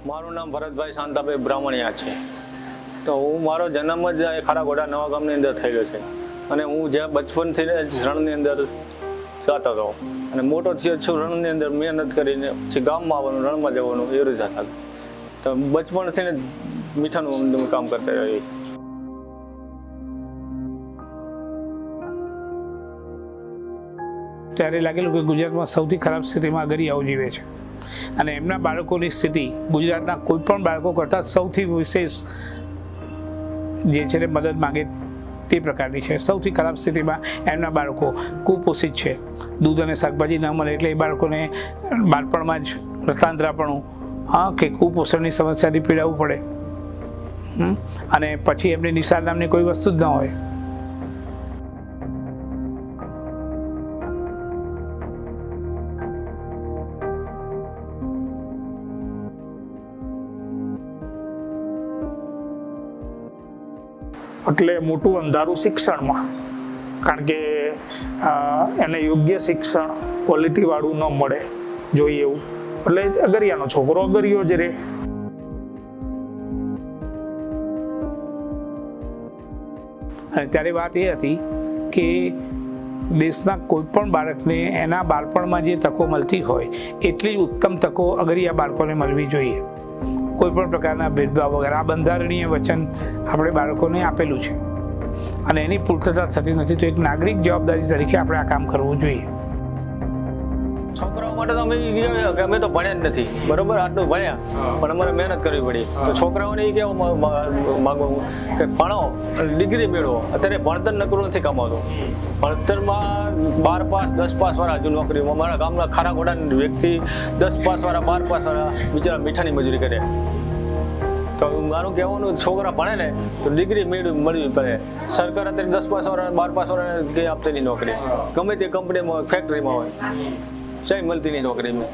મારું નામ ભરતભાઈ શાંતાભાઈ બ્રાહ્મણિયા છે. તો હું મારો જન્મ જ ખારાગોડા નવા ગામની અંદર થયેલો છે અને હું જ્યાં બચપનથી રણની અંદર જતો હતો અને મોટો થયો છું રણની અંદર મહેનત કરીને પછી ગામમાં આવવાનું રણમાં જવાનું એ રીતે હતા. તો બચપનથી ને મીઠાનું કામ કરતા રહ્યો. ત્યારે લાગેલું કે ગુજરાતમાં સૌથી ખરાબ સ્થિતિમાં અગરિયાઓ જીવે છે અને એમના બાળકોની સ્થિતિ ગુજરાતના કોઈ પણ બાળકો કરતાં સૌથી વિશેષ જે છે તે મદદ માગે તે પ્રકારની છે. સૌથી ખરાબ સ્થિતિમાં એમના બાળકો કુપોષિત છે. દૂધ અને શાકભાજી ન મળે એટલે એ બાળકોને બાળપણમાં જ રતાંતરાપણું કે કુપોષણની સમસ્યાથી પીડાવવું પડે અને પછી એમની નિશાળ નામની કોઈ વસ્તુ જ ન હોય. એટલે મોટું અંધારું શિક્ષણમાં, કારણ કે એને યોગ્ય શિક્ષણ ક્વોલિટીવાળું ન મળે જોઈએ એવું, એટલે અગરિયાનો છોકરો અગરિયો જ રહે. અને ત્યારે વાત એ હતી કે દેશના કોઈ પણ બાળકને એના બાળપણમાં જે તકો મળતી હોય એટલી જ ઉત્તમ તકો અગરિયા બાળકોને મળવી જોઈએ, કોઈ પણ પ્રકારના ભેદભાવ વગર. આ બંધારણીય વચન આપણે બાળકોને આપેલું છે અને એની પૂર્તતા થતી નથી. તો એક નાગરિક જવાબદારી તરીકે આપણે આ કામ કરવું જોઈએ. છોકરાઓ માટે તો અમે તો ભણ્યા જ નથી, બરોબર, આટલું ભણ્યા પણ અમારે મહેનત કરવી પડી. તો છોકરાઓને એ કેવું માગવું કે ભણો, ડિગ્રી મેળવો. અત્યારે ભણતર નકરું નથી કમાતું. ભણતરમાં 12 પાસ 10 પાસ વાળા હજુ નોકરી. અમારા ગામના ખારાગોડાના વ્યક્તિ 10 પાસ વાળા 12 પાસ વાળા બિચારા મીઠાની મજૂરી કરે. તો મારું કહેવાનું, છોકરા ભણે ને તો ડિગ્રી મળવી પડે. સરકાર અત્યારે 10 પાસ વાળા 12 પાસ વાળાને કંઈ આપતી નહીં નોકરી. ગમે તે કંપનીમાં ફેક્ટરીમાં હોય, ચાઈ મળતી નહીં નોકરીમાં.